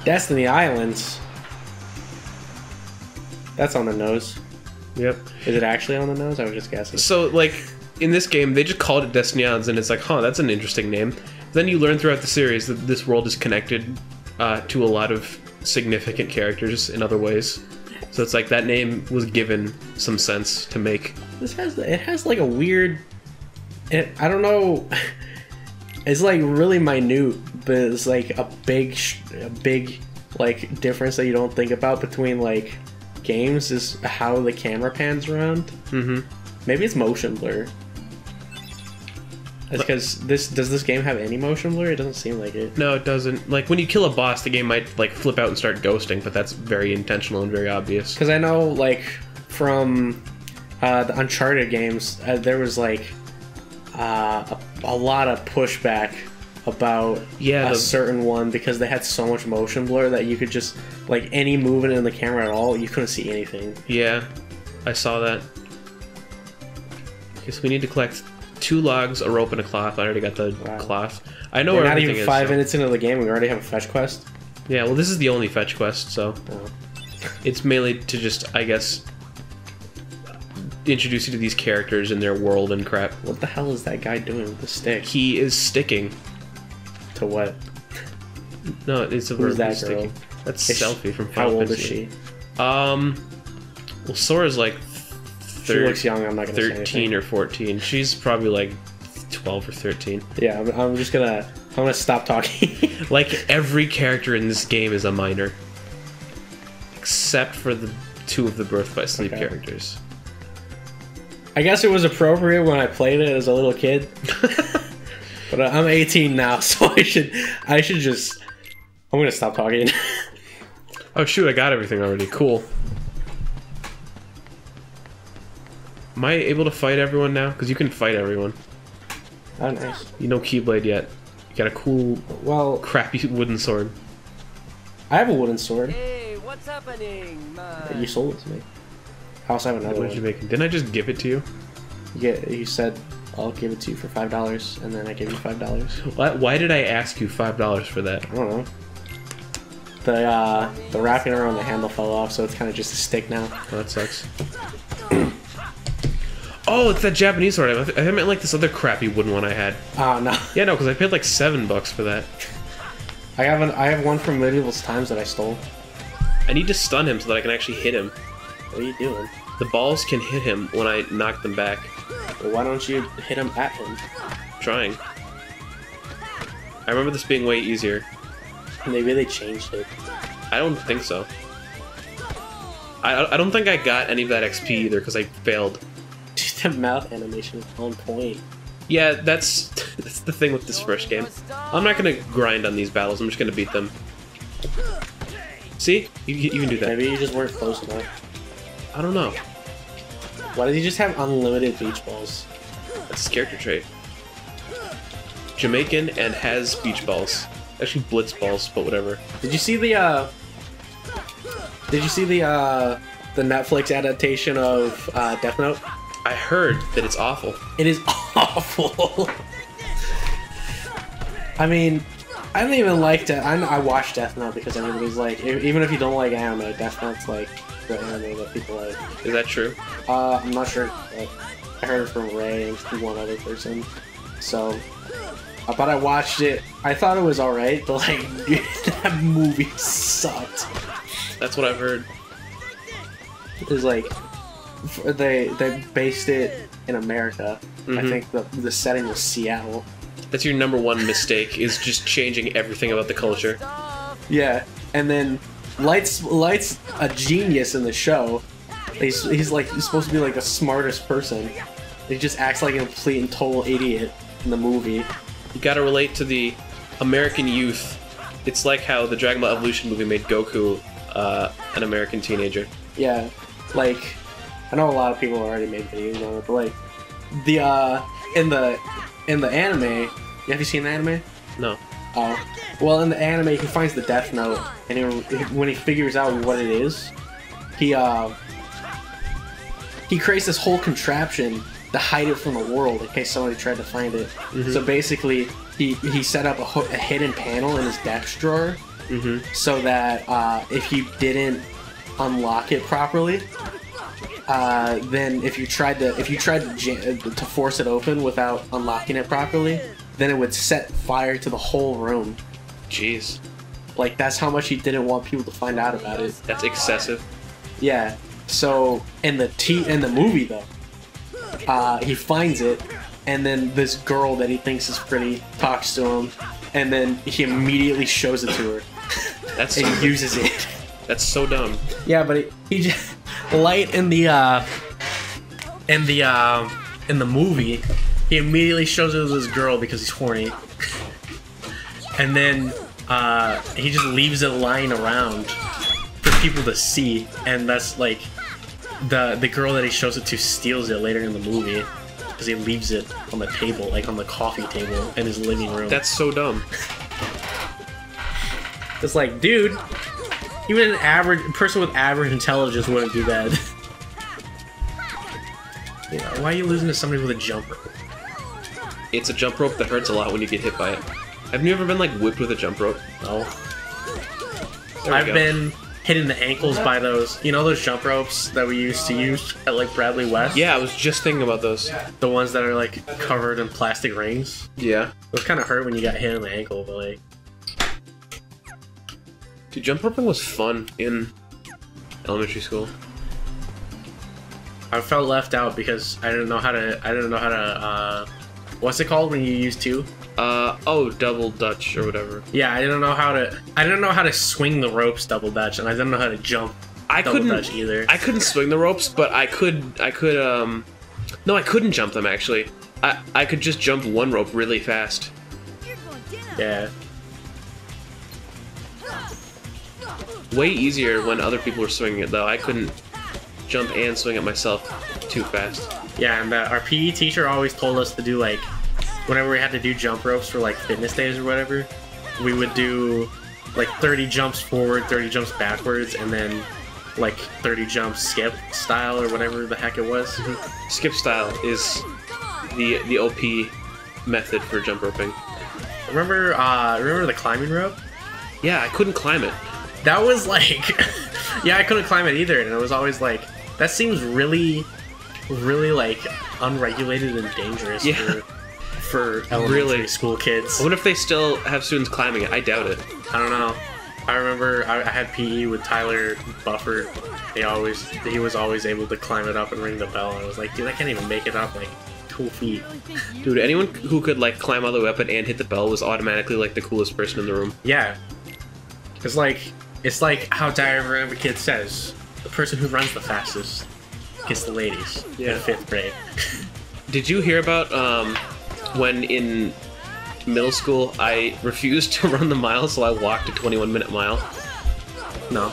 Destiny Islands. That's on the nose. Yep. Is it actually on the nose? I was just guessing. So, like, in this game, they just called it Destiny Islands, and it's like, huh, that's an interesting name. Then you learn throughout the series that this world is connected to a lot of significant characters in other ways. So it's like that name was given some sense to make. It has like a weird... I don't know... It's like really minute, but it's like a big like difference that you don't think about between like games is how the camera pans around. Mm-hmm. Maybe it's motion blur. It's because does this game have any motion blur? It doesn't seem like it. No, it doesn't. Like when you kill a boss, the game might like flip out and start ghosting, but that's very intentional and very obvious. Because I know like from the Uncharted games, there was like a lot of pushback about a certain one because they had so much motion blur that you could just like any movement in the camera at all, you couldn't see anything. Yeah, I saw that. Okay, so we need to collect 2 logs, a rope, and a cloth. I already got the cloth. I know where everything is. Not even 5 minutes into the game, we already have a fetch quest. Yeah, well, this is the only fetch quest, so it's mainly to just, I guess, introduce you to these characters and their world and crap. What the hell is that guy doing with the stick? He is sticking. To what? No, it's a Who's verb. that Sticking. girl? That's Is Selfie from How Final old is Fantasy. she? Well, Sora's like She looks young, I'm not gonna say 13 anything. or 14. She's probably like 12 or 13. Yeah, I'm just gonna... I'm gonna stop talking. Like, every character in this game is a minor. Except for the 2 of the Birth by Sleep characters. I guess it was appropriate when I played it as a little kid. But I'm 18 now, so I should just... I'm gonna stop talking. Oh shoot, I got everything already. Cool. Am I able to fight everyone now? Because you can fight everyone. Oh, nice. You know Keyblade yet. You got a cool, crappy wooden sword. I have a wooden sword. Hey, what's happening, man? You sold it to me. I also have another What one. did you make? Didn't I just give it to you? Yeah, you said I'll give it to you for $5, and then I gave you $5. Why did I ask you $5 for that? I don't know. The wrapping around the handle fell off, so it's kind of just a stick now. Oh, that sucks. Oh, it's that Japanese sword. I meant like this other crappy wooden one I had. Oh no. Yeah, no, because I paid like $7 for that. I have one from Medieval Times that I stole. I need to stun him so that I can actually hit him. What are you doing? The balls can hit him when I knock them back. Well, why don't you hit him at him? Trying. I remember this being way easier. Maybe they changed it. I don't think so. I don't think I got any of that XP either because I failed. Dude, the mouth animation is on point. Yeah, that's the thing with this first game. I'm not gonna grind on these battles. I'm just gonna beat them. See? You can do that. Maybe you just weren't close enough. I don't know. Why did you just have unlimited beach balls? That's his character trait. Jamaican and has beach balls. Actually, blitz balls, but whatever. Did you see the Netflix adaptation of Death Note? I heard that it's awful. It is awful. I mean, I don't even like Death. I watch Death Note because everybody's like, even if you don't like anime, Death Note's like the anime that people like. Is that true? I'm not sure. I heard it from Ray and one other person. So, but I watched it. I thought it was alright, but like, that movie sucked. That's what I've heard. It was like, they based it in America. Mm-hmm. I think the setting was Seattle. That's your number 1 mistake, is just changing everything about the culture. Yeah, and then Light's a genius in the show. He's supposed to be like the smartest person. He just acts like a complete and total idiot in the movie. You gotta relate to the American youth. It's like how the Dragon Ball Evolution movie made Goku an American teenager. Yeah, like, I know a lot of people already made videos on it, but like, in the anime, have you seen the anime? No. Oh, well, in the anime, he finds the Death Note, and when he figures out what it is, he creates this whole contraption to hide it from the world in case somebody tried to find it. Mm-hmm. So basically, he set up a hidden panel in his desk drawer so that if you didn't unlock it properly, then if you tried to force it open without unlocking it properly, then it would set fire to the whole room. Jeez. Like, that's how much he didn't want people to find out about it. That's excessive. Yeah. So in the movie though, he finds it, and then this girl that he thinks is pretty talks to him, and then he immediately shows it to her. That's and he uses it. That's so dumb. Yeah, but he just Light in the movie, he immediately shows it to this girl because he's horny, and then he just leaves it lying around for people to see, and that's like the girl that he shows it to steals it later in the movie because he leaves it on the table, like on the coffee table in his living room. That's so dumb. It's like, dude, even an person with average intelligence wouldn't do that. Yeah, why are you losing to somebody with a jump rope? It's a jump rope that hurts a lot when you get hit by it. Have you ever been like whipped with a jump rope? No. I've been hitting the ankles by those, you know, those jump ropes that we used to use at like Bradley West? Yeah, I was just thinking about those. The ones that are like covered in plastic rings? Yeah. Those kind of hurt when you got hit in the ankle, but like... Dude, jump roping was fun in elementary school. I felt left out because I didn't know how to, what's it called when you use two? Oh, double dutch or whatever. Yeah, I didn't know how to swing the ropes double dutch, and I didn't know how to jump double dutch either. I couldn't swing the ropes, but I could, no, I couldn't jump them actually. I could just jump one rope really fast. Yeah. Way easier when other people were swinging it though. I couldn't jump and swing it myself too fast. Yeah, and our PE teacher always told us to do like, whenever we had to do jump ropes for like fitness days or whatever, we would do like 30 jumps forward, 30 jumps backwards, and then like 30 jumps skip style or whatever the heck it was. Skip style is the OP method for jump roping. Remember the climbing rope? Yeah, I couldn't climb it. That was like, yeah, I couldn't climb it either, and it was always like, that seems really, really like unregulated and dangerous for elementary school kids. I wonder if they still have students climbing it. I doubt it. I don't know. I remember I had PE with Tyler Bufford. He was always able to climb it up and ring the bell. I was like, dude, I can't even make it up like 2 feet. Dude, anyone who could like climb all the way up and hit the bell was automatically like the coolest person in the room. Yeah. It's like how Diary of a Kid says, the person who runs the fastest gets the ladies in 5th grade. Did you hear about when in middle school I refused to run the mile, so I walked a 21-minute mile? No.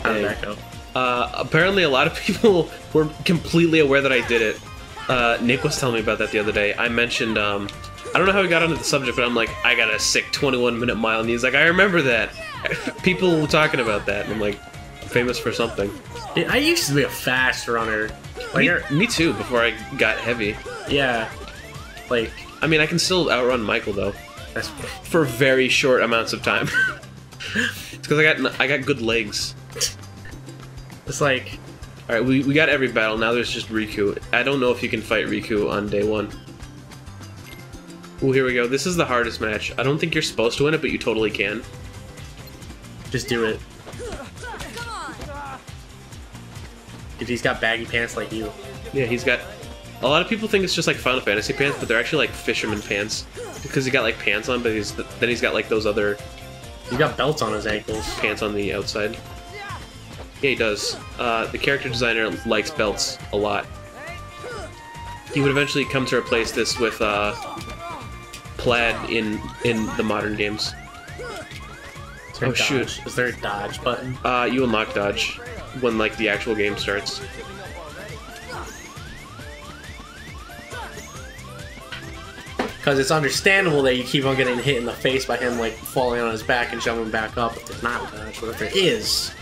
How did that go? Apparently a lot of people were completely aware that I did it. Nick was telling me about that the other day. I mentioned, I don't know how we got onto the subject, but I'm like, I got a sick 21-minute mile, and he's like, I remember that. People were talking about that, and I'm like, famous for something. I used to be a fast runner. Like, me too, before I got heavy. Yeah. Like, I mean, I can still outrun Michael, though. That's for very short amounts of time. It's because I got good legs. It's like... Alright, we got every battle, now there's just Riku. I don't know if you can fight Riku on day 1. Oh, here we go. This is the hardest match. I don't think you're supposed to win it, but you totally can. Just do it. If he's got baggy pants like you. Yeah, he's got... A lot of people think it's just like Final Fantasy pants, but they're actually like fisherman pants. Because he got like pants on, but then he's got like those other... He's got belts on his ankles. Pants on the outside. Yeah, he does. The character designer likes belts a lot. He would eventually come to replace this with plaid in the modern games. Oh shoot! Is there a dodge button? You unlock dodge when like the actual game starts. Because it's understandable that you keep on getting hit in the face by him like falling on his back and jumping back up if there's not a dodge, but if there is,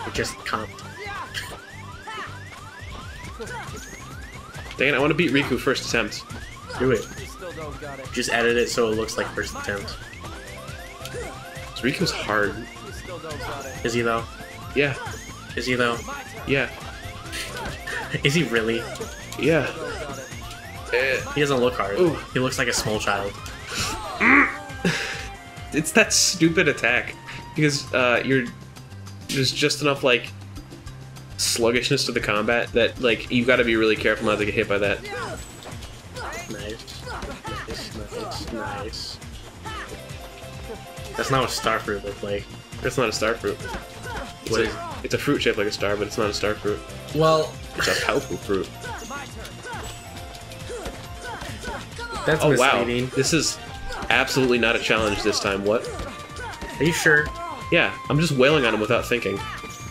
it just can't. Dang it, I want to beat Riku first attempt. Do it. Just edit it so it looks like first attempt. Riku's hard. Is he though? Yeah. Is he though? Yeah. Is he really? Yeah. He doesn't look hard. Ooh. He looks like a small child. It's that stupid attack. Because there's just enough, like, sluggishness to the combat that, like, you gotta be really careful not to get hit by that. Nice. That's not what starfruit looked like. It's not a starfruit. It's a fruit shaped like a star, but it's not a starfruit. Well, it's a palpable fruit. That's misleading. Wow. This is absolutely not a challenge this time. What? Are you sure? Yeah, I'm just wailing on him without thinking.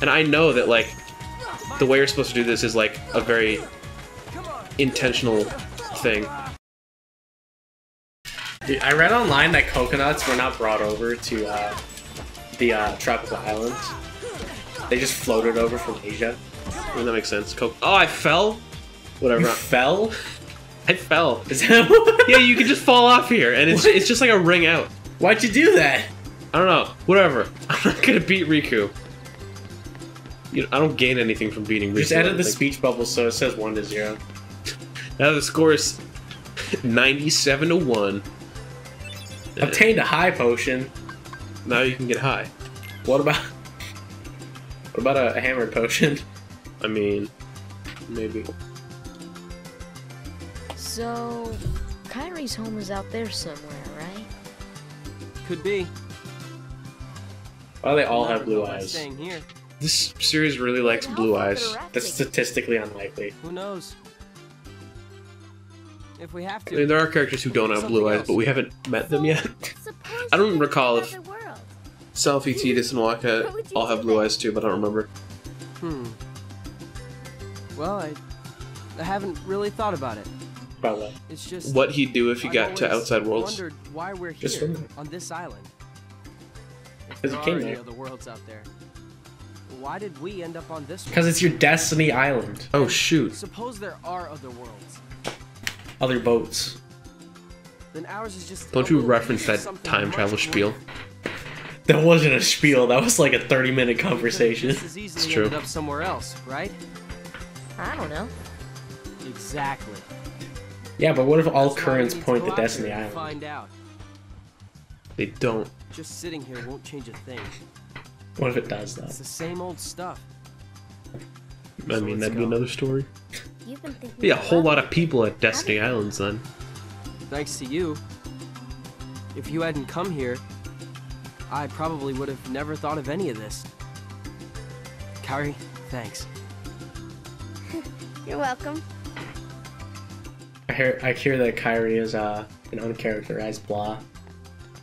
And I know that, like, the way you're supposed to do this is, like, a very intentional thing. Dude, I read online that coconuts were not brought over to the tropical islands. They just floated over from Asia. I mean, that makes sense. Oh, I fell? Whatever. You fell? I fell. Is that yeah, you can just fall off here, and it's just like a ring out. Why'd you do that? I don't know. Whatever. I'm not gonna beat Riku. You know, I don't gain anything from beating Riku. Just edit the speech bubble so it says 1-0. Now the score is 97-1. Obtained a high potion. Now you can get high. What about a hammered potion? I mean, maybe. So, Kyrie's home is out there somewhere, right? Could be. Why do they all have blue eyes? Staying here. This series really likes blue eyes. That's statistically unlikely. Who knows? If we have to. I mean, there are characters who don't have blue eyes, but we haven't met them yet. I don't recall if Selfie, Tidus, and Waka all have blue eyes too, but I don't remember. Well, I haven't really thought about it. About what? It's just what he'd do if you got to Outside Worlds. Wondered why we're Just here from on this island. If Because there you came are any there. other worlds out there, why did we end up on this one? Because it's your Destiny Island. Oh shoot. Suppose there are other worlds. Other boats. Then ours is just. Don't you reference that time travel spiel? That wasn't a spiel. That was like a 30-minute conversation. It's true. Ended up somewhere else, right? I don't know. Exactly. Yeah, but what if all That's why we currents need to point go to out there Destiny and Island? Find out. They don't. Just sitting here won't change a thing. What if it does, though? It's the same old stuff. I mean, that'd be another story. You've been thinking Be a whole lot of people at Destiny Islands then. Thanks to you. If you hadn't come here, I probably would have never thought of any of this. Kyrie, thanks. You're welcome. I hear that Kyrie is an uncharacterized blah.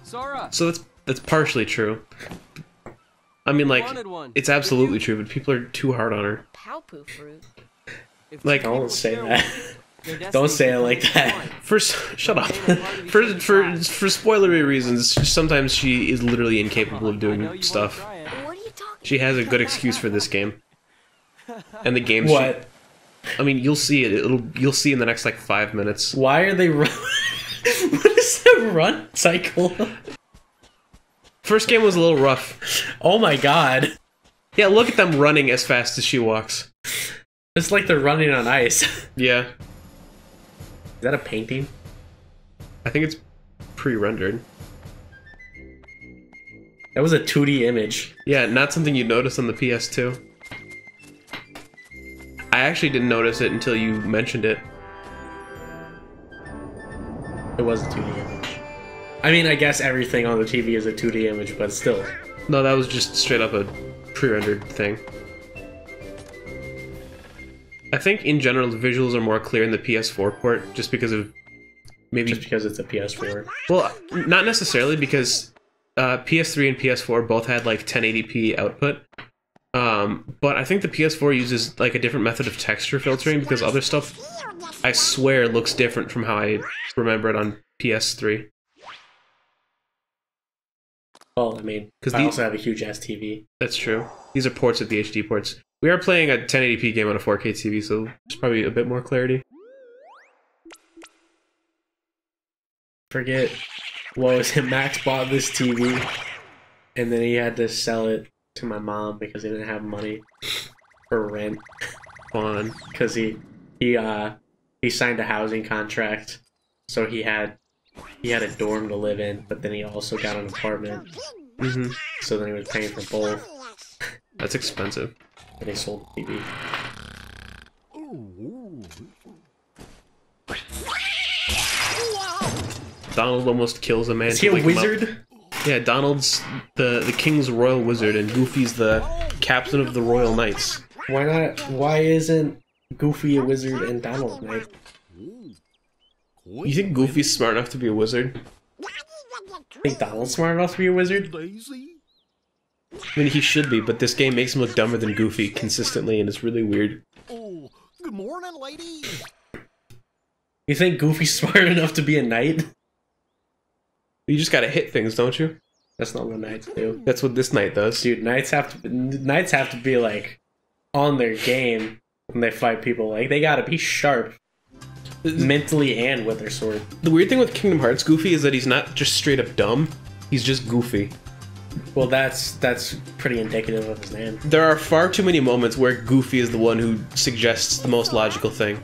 Sora! So that's partially true. I mean, like, Wanted one. it's absolutely true, but people are too hard on her. Palpoo fruit. If Like, people Don't say share that. their destiny Don't say it can like be that. fine. Shut up. For spoilery reasons, sometimes she is literally incapable of I know you doing wanna stuff. try it. What are you talking She has a good excuse for this game. And the game's What? I mean, you'll see it. You'll see in the next like 5 minutes. Why are they run? What is the run cycle? First game was a little rough. Oh my god. Yeah, look at them running as fast as she walks. It's like they're running on ice. Is Yeah, that a painting? I think it's pre-rendered. That was a 2D image. Yeah, not something you'd notice on the PS2. I actually didn't notice it until you mentioned it. It was a 2D image. I mean, I guess everything on the TV is a 2D image, but still. No, that was just straight up a pre-rendered thing. I think in general the visuals are more clear in the PS4 port, just because of maybe. Just because it's a PS4. Well, not necessarily, because PS3 and PS4 both had like 1080p output. But I think the PS4 uses like a different method of texture filtering, because other stuff, I swear, looks different from how I remember it on PS3. Well, I mean, because I also have a huge ass TV. That's true. These are ports of the HD ports. We are playing a 1080p game on a 4K TV, so there's probably a bit more clarity. Forget what was it? Max bought this TV, and then he had to sell it to my mom because he didn't have money for rent. Fun. Because he signed a housing contract, so he had a dorm to live in, but then he also got an apartment. Mm-hmm. So then he was paying for both. That's expensive. And he sold the TV. Donald almost kills a man. Is he a wizard? Yeah, Donald's the king's royal wizard, and Goofy's the captain of the royal knights. Why not? Why isn't Goofy a wizard and Donald a knight? You think Goofy's smart enough to be a wizard? Think Donald's smart enough to be a wizard? I mean, he should be, but this game makes him look dumber than Goofy consistently, and it's really weird. Oh, good morning, ladies. You think Goofy's smart enough to be a knight? You just gotta hit things, don't you? That's not what knights do. That's what this knight does. Dude, knights have to be like on their game when they fight people. Like they gotta be sharp, mentally and with their sword. The weird thing with Kingdom Hearts Goofy is that he's not just straight up dumb. He's just goofy. Well, that's pretty indicative of his name. There are far too many moments where Goofy is the one who suggests the most logical thing.